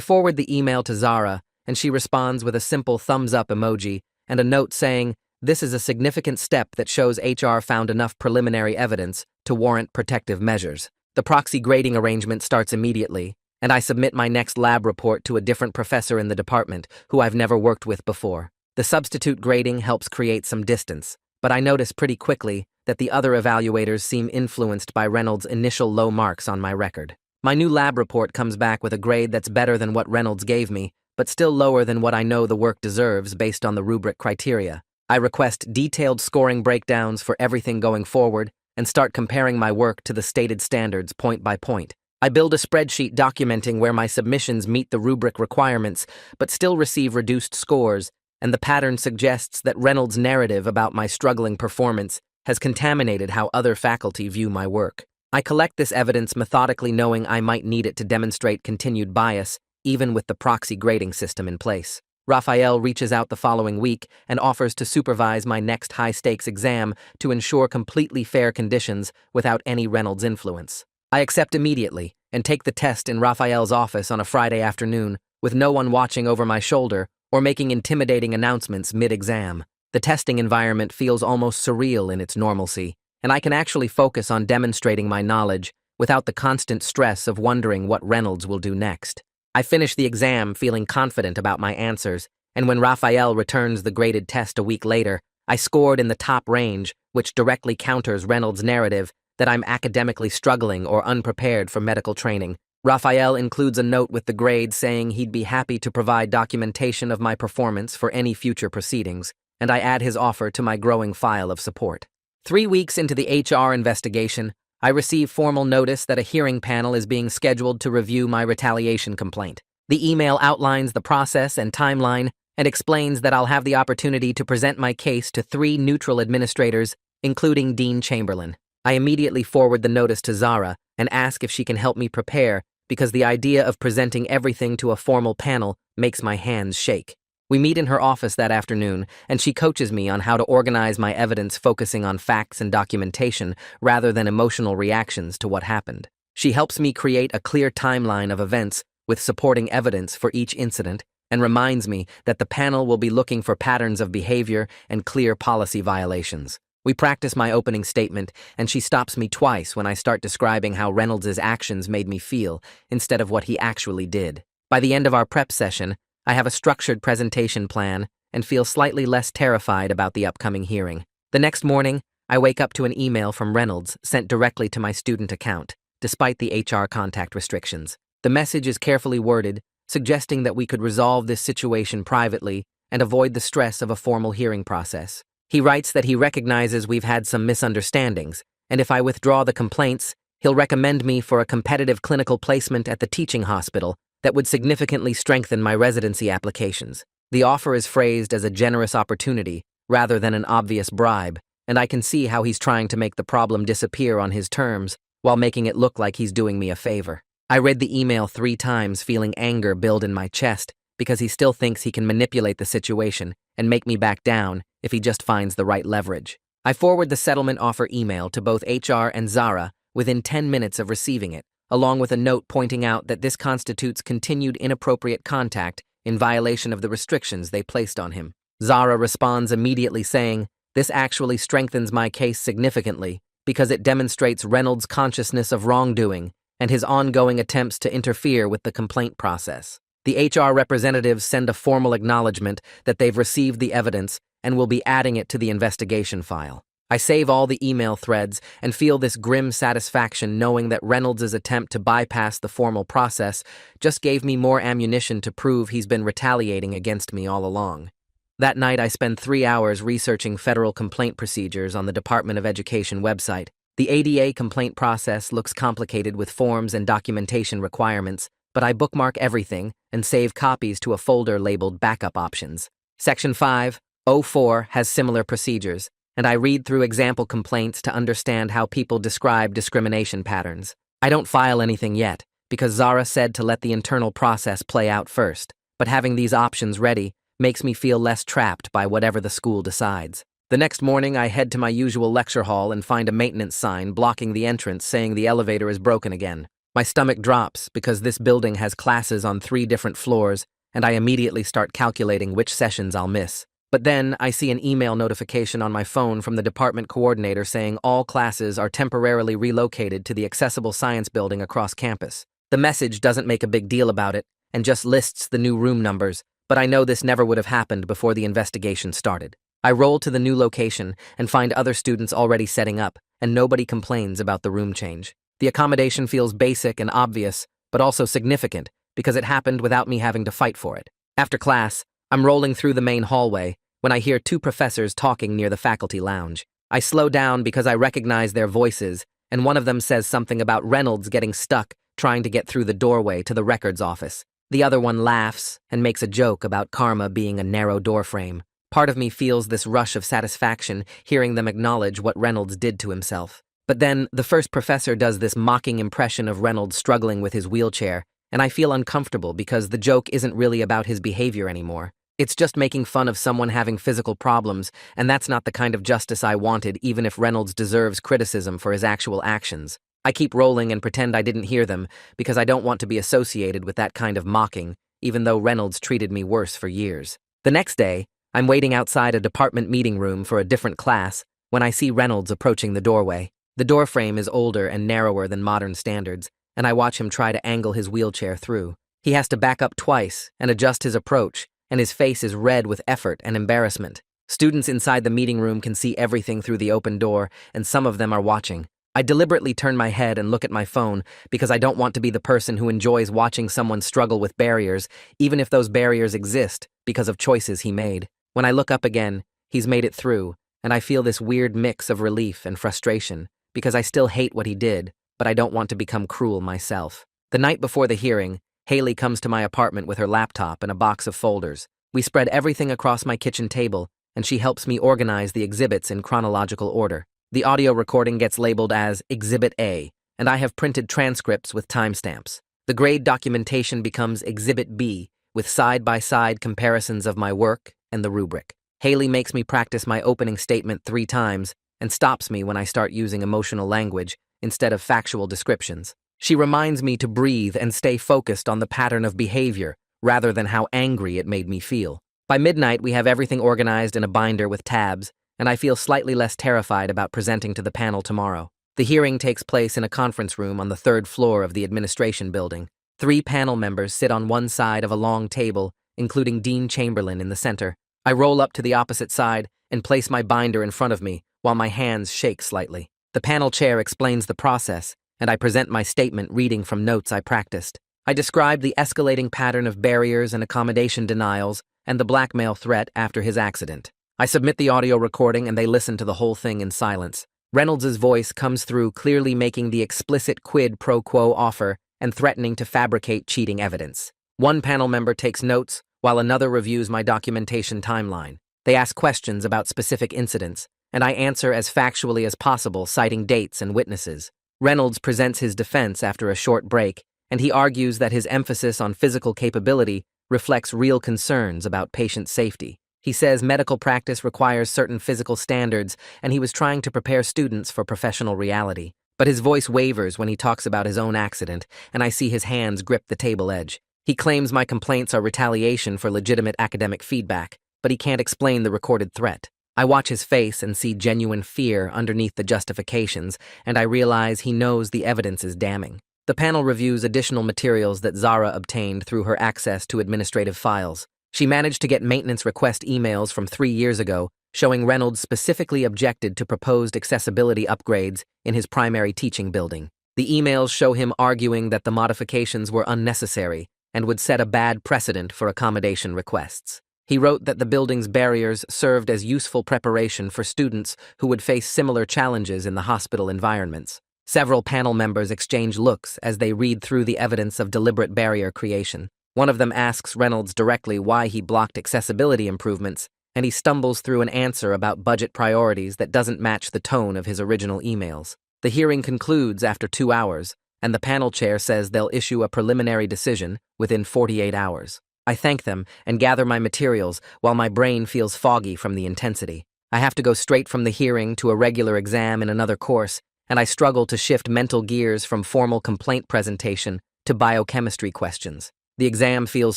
forward the email to Zara, and she responds with a simple thumbs-up emoji and a note saying, "This is a significant step that shows HR found enough preliminary evidence to warrant protective measures." The proxy grading arrangement starts immediately, and I submit my next lab report to a different professor in the department who I've never worked with before. The substitute grading helps create some distance, but I notice pretty quickly that the other evaluators seem influenced by Reynolds' initial low marks on my record. My new lab report comes back with a grade that's better than what Reynolds gave me, but still lower than what I know the work deserves based on the rubric criteria. I request detailed scoring breakdowns for everything going forward and start comparing my work to the stated standards point by point. I build a spreadsheet documenting where my submissions meet the rubric requirements but still receive reduced scores, and the pattern suggests that Reynolds' narrative about my struggling performance has contaminated how other faculty view my work. I collect this evidence methodically, knowing I might need it to demonstrate continued bias, even with the proxy grading system in place. Raphael reaches out the following week and offers to supervise my next high-stakes exam to ensure completely fair conditions without any Reynolds influence. I accept immediately and take the test in Raphael's office on a Friday afternoon, with no one watching over my shoulder or making intimidating announcements mid-exam. The testing environment feels almost surreal in its normalcy, and I can actually focus on demonstrating my knowledge without the constant stress of wondering what Reynolds will do next. I finish the exam feeling confident about my answers, and when Raphael returns the graded test a week later, I scored in the top range, which directly counters Reynolds' narrative that I'm academically struggling or unprepared for medical training. Raphael includes a note with the grade saying he'd be happy to provide documentation of my performance for any future proceedings, and I add his offer to my growing file of support. 3 weeks into the HR investigation, I receive formal notice that a hearing panel is being scheduled to review my retaliation complaint. The email outlines the process and timeline and explains that I'll have the opportunity to present my case to 3 neutral administrators, including Dean Chamberlain. I immediately forward the notice to Zara and ask if she can help me prepare, because the idea of presenting everything to a formal panel makes my hands shake. We meet in her office that afternoon, and she coaches me on how to organize my evidence, focusing on facts and documentation rather than emotional reactions to what happened. She helps me create a clear timeline of events with supporting evidence for each incident and reminds me that the panel will be looking for patterns of behavior and clear policy violations. We practice my opening statement, and she stops me twice when I start describing how Reynolds' actions made me feel instead of what he actually did. By the end of our prep session, I have a structured presentation plan and feel slightly less terrified about the upcoming hearing. The next morning, I wake up to an email from Reynolds sent directly to my student account, despite the HR contact restrictions. The message is carefully worded, suggesting that we could resolve this situation privately and avoid the stress of a formal hearing process. He writes that he recognizes we've had some misunderstandings, and if I withdraw the complaints, he'll recommend me for a competitive clinical placement at the teaching hospital that would significantly strengthen my residency applications. The offer is phrased as a generous opportunity rather than an obvious bribe, and I can see how he's trying to make the problem disappear on his terms while making it look like he's doing me a favor. I read the email 3 times, feeling anger build in my chest because he still thinks he can manipulate the situation and make me back down if he just finds the right leverage. I forward the settlement offer email to both HR and Zara within 10 minutes of receiving it, along with a note pointing out that this constitutes continued inappropriate contact in violation of the restrictions they placed on him. Zara responds immediately saying, "This actually strengthens my case significantly because it demonstrates Reynolds' consciousness of wrongdoing and his ongoing attempts to interfere with the complaint process." The HR representatives send a formal acknowledgement that they've received the evidence and will be adding it to the investigation file. I save all the email threads and feel this grim satisfaction knowing that Reynolds' attempt to bypass the formal process just gave me more ammunition to prove he's been retaliating against me all along. That night, I spend 3 hours researching federal complaint procedures on the Department of Education website. The ADA complaint process looks complicated with forms and documentation requirements, but I bookmark everything and save copies to a folder labeled Backup Options. Section 504 has similar procedures, and I read through example complaints to understand how people describe discrimination patterns. I don't file anything yet, because Zara said to let the internal process play out first, but having these options ready makes me feel less trapped by whatever the school decides. The next morning, I head to my usual lecture hall and find a maintenance sign blocking the entrance saying the elevator is broken again. My stomach drops because this building has classes on 3 different floors, and I immediately start calculating which sessions I'll miss. But then I see an email notification on my phone from the department coordinator saying all classes are temporarily relocated to the accessible science building across campus. The message doesn't make a big deal about it and just lists the new room numbers, but I know this never would have happened before the investigation started. I roll to the new location and find other students already setting up, and nobody complains about the room change. The accommodation feels basic and obvious, but also significant because it happened without me having to fight for it. After class, I'm rolling through the main hallway when I hear 2 professors talking near the faculty lounge. I slow down because I recognize their voices, and one of them says something about Reynolds getting stuck trying to get through the doorway to the records office. The other one laughs and makes a joke about karma being a narrow doorframe. Part of me feels this rush of satisfaction hearing them acknowledge what Reynolds did to himself. But then the first professor does this mocking impression of Reynolds struggling with his wheelchair, and I feel uncomfortable because the joke isn't really about his behavior anymore. It's just making fun of someone having physical problems, and that's not the kind of justice I wanted, even if Reynolds deserves criticism for his actual actions. I keep rolling and pretend I didn't hear them because I don't want to be associated with that kind of mocking, even though Reynolds treated me worse for years. The next day, I'm waiting outside a department meeting room for a different class when I see Reynolds approaching the doorway. The doorframe is older and narrower than modern standards, and I watch him try to angle his wheelchair through. He has to back up twice and adjust his approach, and his face is red with effort and embarrassment. Students inside the meeting room can see everything through the open door, and some of them are watching. I deliberately turn my head and look at my phone because I don't want to be the person who enjoys watching someone struggle with barriers, even if those barriers exist because of choices he made. When I look up again, he's made it through, and I feel this weird mix of relief and frustration because I still hate what he did, but I don't want to become cruel myself. The night before the hearing, Haley comes to my apartment with her laptop and a box of folders. We spread everything across my kitchen table, and she helps me organize the exhibits in chronological order. The audio recording gets labeled as Exhibit A, and I have printed transcripts with timestamps. The grade documentation becomes Exhibit B, with side-by-side comparisons of my work and the rubric. Haley makes me practice my opening statement 3 times and stops me when I start using emotional language instead of factual descriptions. She reminds me to breathe and stay focused on the pattern of behavior rather than how angry it made me feel. By midnight, we have everything organized in a binder with tabs, and I feel slightly less terrified about presenting to the panel tomorrow. The hearing takes place in a conference room on the 3rd floor of the administration building. 3 panel members sit on one side of a long table, including Dean Chamberlain in the center. I roll up to the opposite side and place my binder in front of me while my hands shake slightly. The panel chair explains the process, and I present my statement reading from notes I practiced. I describe the escalating pattern of barriers and accommodation denials and the blackmail threat after his accident. I submit the audio recording and they listen to the whole thing in silence. Reynolds' voice comes through clearly making the explicit quid pro quo offer and threatening to fabricate cheating evidence. One panel member takes notes while another reviews my documentation timeline. They ask questions about specific incidents, and I answer as factually as possible, citing dates and witnesses. Reynolds presents his defense after a short break, and he argues that his emphasis on physical capability reflects real concerns about patient safety. He says medical practice requires certain physical standards, and he was trying to prepare students for professional reality. But his voice wavers when he talks about his own accident, and I see his hands grip the table edge. He claims my complaints are retaliation for legitimate academic feedback, but he can't explain the recorded threat. I watch his face and see genuine fear underneath the justifications, and I realize he knows the evidence is damning. The panel reviews additional materials that Zara obtained through her access to administrative files. She managed to get maintenance request emails from 3 years ago, showing Reynolds specifically objected to proposed accessibility upgrades in his primary teaching building. The emails show him arguing that the modifications were unnecessary and would set a bad precedent for accommodation requests. He wrote that the building's barriers served as useful preparation for students who would face similar challenges in the hospital environments. Several panel members exchange looks as they read through the evidence of deliberate barrier creation. One of them asks Reynolds directly why he blocked accessibility improvements, and he stumbles through an answer about budget priorities that doesn't match the tone of his original emails. The hearing concludes after 2 hours, and the panel chair says they'll issue a preliminary decision within 48 hours. I thank them and gather my materials while my brain feels foggy from the intensity. I have to go straight from the hearing to a regular exam in another course, and I struggle to shift mental gears from formal complaint presentation to biochemistry questions. The exam feels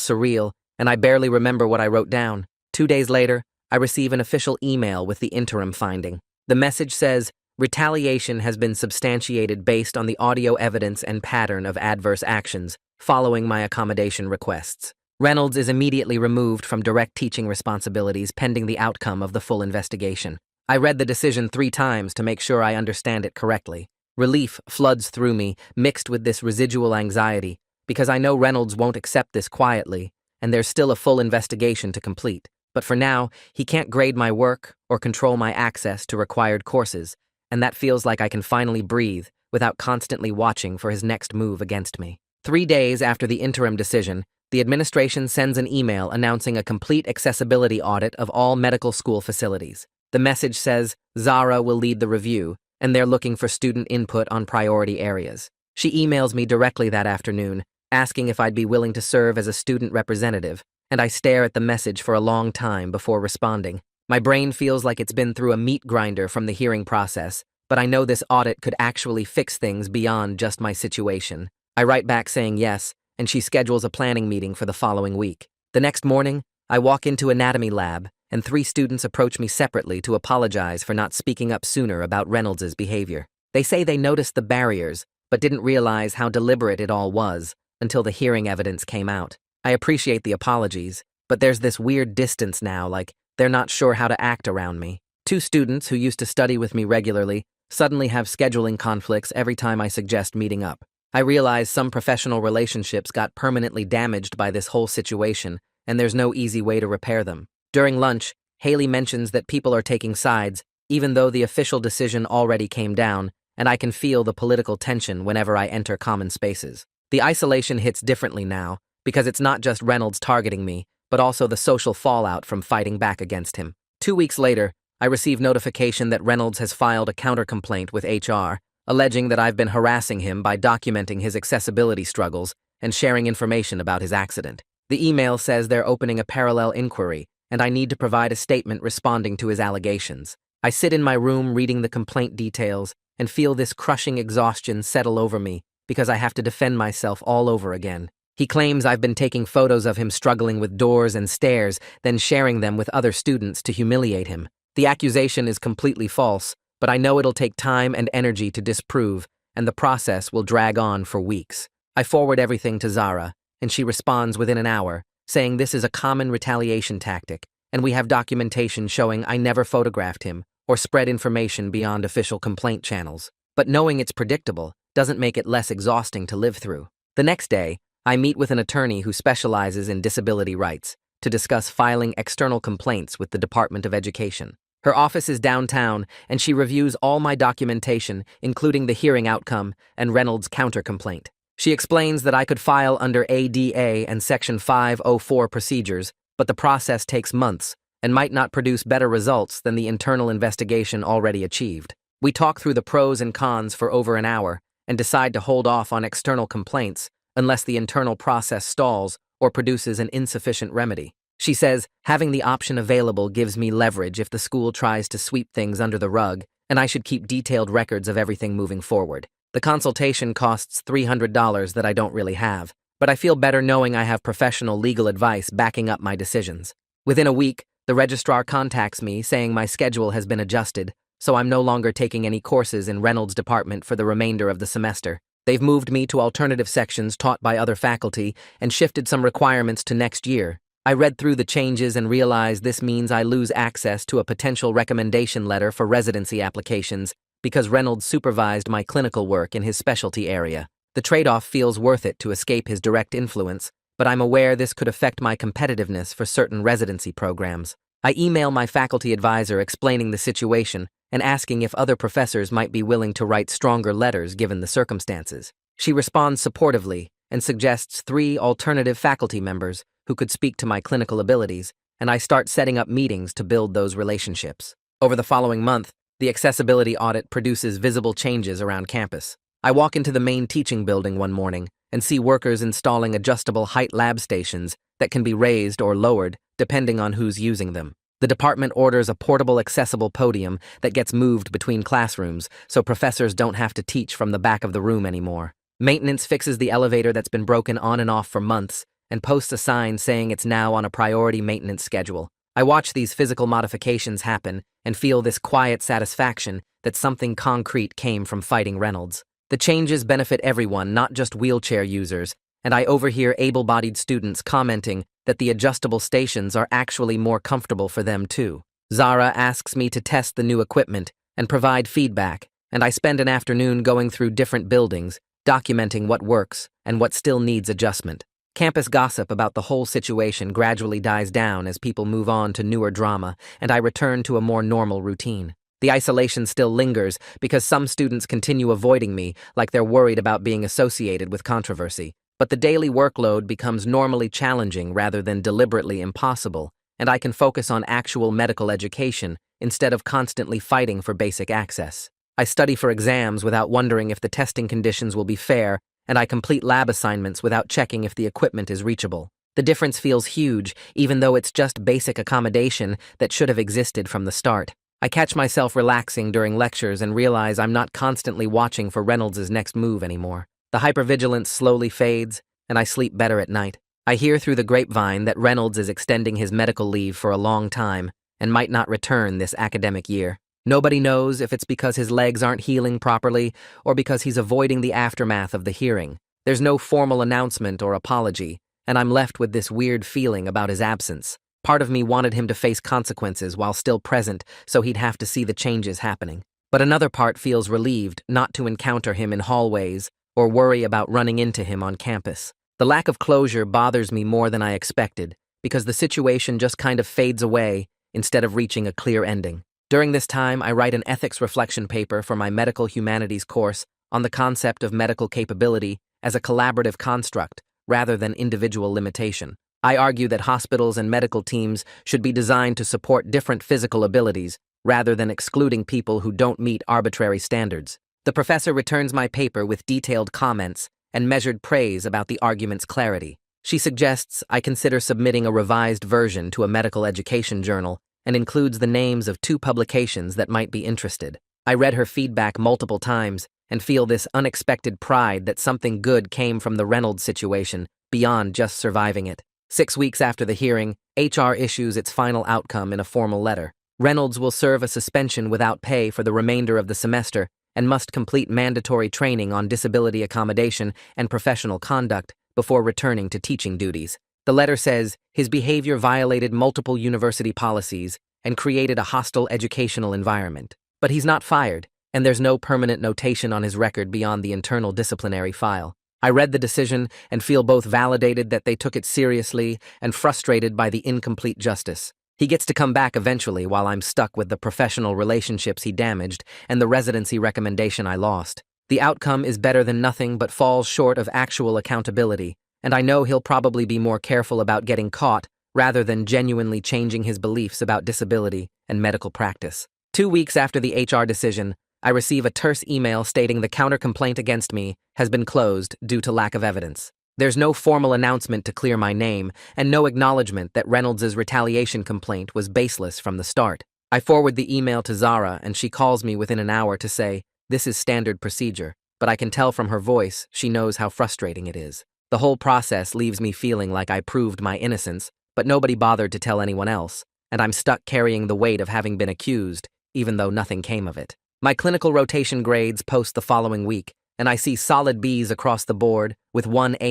surreal, and I barely remember what I wrote down. 2 days later, I receive an official email with the interim finding. The message says, retaliation has been substantiated based on the audio evidence and pattern of adverse actions following my accommodation requests. Reynolds is immediately removed from direct teaching responsibilities pending the outcome of the full investigation. I read the decision 3 times to make sure I understand it correctly. Relief floods through me, mixed with this residual anxiety, because I know Reynolds won't accept this quietly, and there's still a full investigation to complete. But for now, he can't grade my work or control my access to required courses, and that feels like I can finally breathe without constantly watching for his next move against me. 3 days after the interim decision, the administration sends an email announcing a complete accessibility audit of all medical school facilities. The message says Zara will lead the review, and they're looking for student input on priority areas. She emails me directly that afternoon, asking if I'd be willing to serve as a student representative, and I stare at the message for a long time before responding. My brain feels like it's been through a meat grinder from the hearing process, but I know this audit could actually fix things beyond just my situation. I write back saying yes, and she schedules a planning meeting for the following week. The next morning, I walk into anatomy lab, and 3 students approach me separately to apologize for not speaking up sooner about Reynolds' behavior. They say they noticed the barriers, but didn't realize how deliberate it all was until the hearing evidence came out. I appreciate the apologies, but there's this weird distance now, like they're not sure how to act around me. 2 students who used to study with me regularly suddenly have scheduling conflicts every time I suggest meeting up. I realize some professional relationships got permanently damaged by this whole situation, and there's no easy way to repair them. During lunch, Haley mentions that people are taking sides, even though the official decision already came down, and I can feel the political tension whenever I enter common spaces. The isolation hits differently now, because it's not just Reynolds targeting me, but also the social fallout from fighting back against him. 2 weeks later, I receive notification that Reynolds has filed a countercomplaint with HR, alleging that I've been harassing him by documenting his accessibility struggles and sharing information about his accident. The email says they're opening a parallel inquiry, and I need to provide a statement responding to his allegations. I sit in my room reading the complaint details and feel this crushing exhaustion settle over me because I have to defend myself all over again. He claims I've been taking photos of him struggling with doors and stairs, then sharing them with other students to humiliate him. The accusation is completely false, but I know it'll take time and energy to disprove, and the process will drag on for weeks. I forward everything to Zara, and she responds within an hour, saying this is a common retaliation tactic, and we have documentation showing I never photographed him or spread information beyond official complaint channels. But knowing it's predictable doesn't make it less exhausting to live through. The next day, I meet with an attorney who specializes in disability rights to discuss filing external complaints with the Department of Education. Her office is downtown, and she reviews all my documentation, including the hearing outcome and Reynolds' countercomplaint. She explains that I could file under ADA and Section 504 procedures, but the process takes months and might not produce better results than the internal investigation already achieved. We talk through the pros and cons for over an hour and decide to hold off on external complaints unless the internal process stalls or produces an insufficient remedy. She says having the option available gives me leverage if the school tries to sweep things under the rug, and I should keep detailed records of everything moving forward. The consultation costs $300 that I don't really have, but I feel better knowing I have professional legal advice backing up my decisions. Within a week, the registrar contacts me saying my schedule has been adjusted, so I'm no longer taking any courses in Reynolds' department for the remainder of the semester. They've moved me to alternative sections taught by other faculty and shifted some requirements to next year. I read through the changes and realized this means I lose access to a potential recommendation letter for residency applications because Reynolds supervised my clinical work in his specialty area. The trade-off feels worth it to escape his direct influence, but I'm aware this could affect my competitiveness for certain residency programs. I email my faculty advisor explaining the situation and asking if other professors might be willing to write stronger letters given the circumstances. She responds supportively and suggests 3 alternative faculty members who could speak to my clinical abilities, and I start setting up meetings to build those relationships. Over the following month, the accessibility audit produces visible changes around campus. I walk into the main teaching building one morning and see workers installing adjustable height lab stations that can be raised or lowered depending on who's using them. The department orders a portable accessible podium that gets moved between classrooms so professors don't have to teach from the back of the room anymore. Maintenance fixes the elevator that's been broken on and off for months and posts a sign saying it's now on a priority maintenance schedule. I watch these physical modifications happen and feel this quiet satisfaction that something concrete came from fighting Reynolds. The changes benefit everyone, not just wheelchair users, and I overhear able-bodied students commenting that the adjustable stations are actually more comfortable for them too. Zara asks me to test the new equipment and provide feedback, and I spend an afternoon going through different buildings, documenting what works and what still needs adjustment. Campus gossip about the whole situation gradually dies down as people move on to newer drama, and I return to a more normal routine. The isolation still lingers because some students continue avoiding me like they're worried about being associated with controversy. But the daily workload becomes normally challenging rather than deliberately impossible, and I can focus on actual medical education instead of constantly fighting for basic access. I study for exams without wondering if the testing conditions will be fair, and I complete lab assignments without checking if the equipment is reachable. The difference feels huge, even though it's just basic accommodation that should have existed from the start. I catch myself relaxing during lectures and realize I'm not constantly watching for Reynolds' next move anymore. The hypervigilance slowly fades, and I sleep better at night. I hear through the grapevine that Reynolds is extending his medical leave for a long time and might not return this academic year. Nobody knows if it's because his legs aren't healing properly or because he's avoiding the aftermath of the hearing. There's no formal announcement or apology, and I'm left with this weird feeling about his absence. Part of me wanted him to face consequences while still present so he'd have to see the changes happening. But another part feels relieved not to encounter him in hallways or worry about running into him on campus. The lack of closure bothers me more than I expected because the situation just kind of fades away instead of reaching a clear ending. During this time, I write an ethics reflection paper for my medical humanities course on the concept of medical capability as a collaborative construct rather than individual limitation. I argue that hospitals and medical teams should be designed to support different physical abilities rather than excluding people who don't meet arbitrary standards. The professor returns my paper with detailed comments and measured praise about the argument's clarity. She suggests I consider submitting a revised version to a medical education journal and includes the names of 2 publications that might be interested. I read her feedback multiple times and feel this unexpected pride that something good came from the Reynolds situation beyond just surviving it. 6 weeks after the hearing, HR issues its final outcome in a formal letter. Reynolds will serve a suspension without pay for the remainder of the semester and must complete mandatory training on disability accommodation and professional conduct before returning to teaching duties. The letter says his behavior violated multiple university policies and created a hostile educational environment. But he's not fired, and there's no permanent notation on his record beyond the internal disciplinary file. I read the decision and feel both validated that they took it seriously and frustrated by the incomplete justice. He gets to come back eventually while I'm stuck with the professional relationships he damaged and the residency recommendation I lost. The outcome is better than nothing but falls short of actual accountability, and I know he'll probably be more careful about getting caught rather than genuinely changing his beliefs about disability and medical practice. 2 weeks after the HR decision, I receive a terse email stating the counter-complaint against me has been closed due to lack of evidence. There's no formal announcement to clear my name, and no acknowledgement that Reynolds' retaliation complaint was baseless from the start. I forward the email to Zara, and she calls me within an hour to say, "This is standard procedure," but I can tell from her voice she knows how frustrating it is. The whole process leaves me feeling like I proved my innocence, but nobody bothered to tell anyone else, and I'm stuck carrying the weight of having been accused, even though nothing came of it. My clinical rotation grades post the following week, and I see solid Bs across the board with 1 A-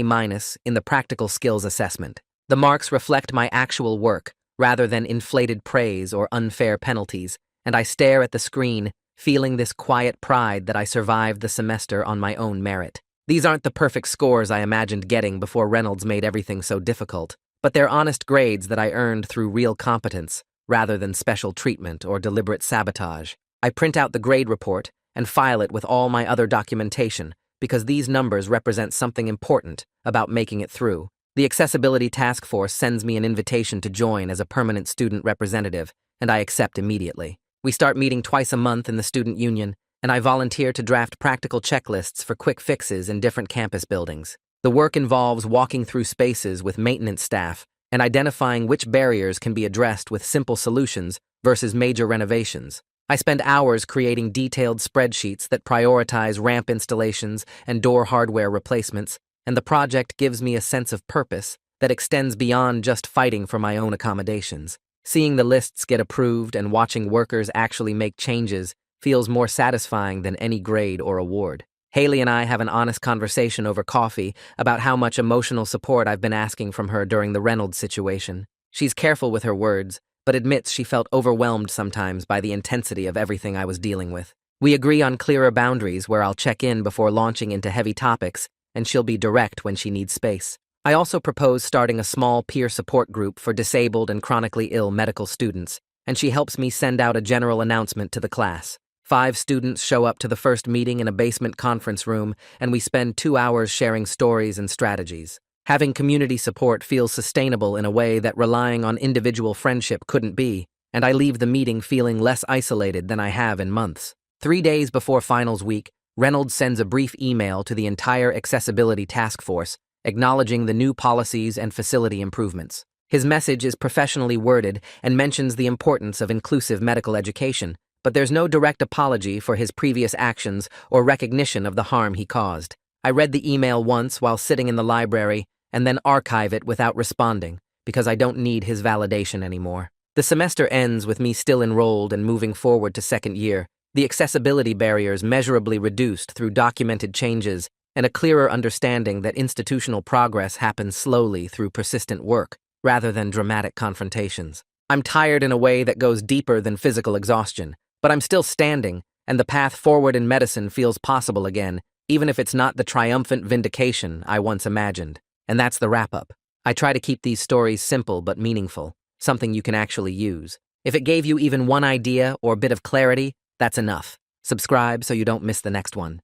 in the practical skills assessment. The marks reflect my actual work rather than inflated praise or unfair penalties, and I stare at the screen, feeling this quiet pride that I survived the semester on my own merit. These aren't the perfect scores I imagined getting before Reynolds made everything so difficult, but they're honest grades that I earned through real competence rather than special treatment or deliberate sabotage. I print out the grade report and file it with all my other documentation because these numbers represent something important about making it through. The Accessibility Task Force sends me an invitation to join as a permanent student representative, and I accept immediately. We start meeting twice a month in the student union, and I volunteer to draft practical checklists for quick fixes in different campus buildings. The work involves walking through spaces with maintenance staff and identifying which barriers can be addressed with simple solutions versus major renovations. I spend hours creating detailed spreadsheets that prioritize ramp installations and door hardware replacements, and the project gives me a sense of purpose that extends beyond just fighting for my own accommodations. Seeing the lists get approved and watching workers actually make changes feels more satisfying than any grade or award. Haley and I have an honest conversation over coffee about how much emotional support I've been asking from her during the Reynolds situation. She's careful with her words, but admits she felt overwhelmed sometimes by the intensity of everything I was dealing with. We agree on clearer boundaries where I'll check in before launching into heavy topics, and she'll be direct when she needs space. I also propose starting a small peer support group for disabled and chronically ill medical students, and she helps me send out a general announcement to the class. 5 students show up to the first meeting in a basement conference room, and we spend 2 hours sharing stories and strategies. Having community support feels sustainable in a way that relying on individual friendship couldn't be, and I leave the meeting feeling less isolated than I have in months. 3 days before finals week, Reynolds sends a brief email to the entire accessibility task force, acknowledging the new policies and facility improvements. His message is professionally worded and mentions the importance of inclusive medical education, but there's no direct apology for his previous actions or recognition of the harm he caused. I read the email once while sitting in the library and then archive it without responding, because I don't need his validation anymore. The semester ends with me still enrolled and moving forward to second year, the accessibility barriers measurably reduced through documented changes and a clearer understanding that institutional progress happens slowly through persistent work, rather than dramatic confrontations. I'm tired in a way that goes deeper than physical exhaustion, but I'm still standing, and the path forward in medicine feels possible again, even if it's not the triumphant vindication I once imagined. And that's the wrap-up. I try to keep these stories simple but meaningful, something you can actually use. If it gave you even one idea or bit of clarity, that's enough. Subscribe so you don't miss the next one.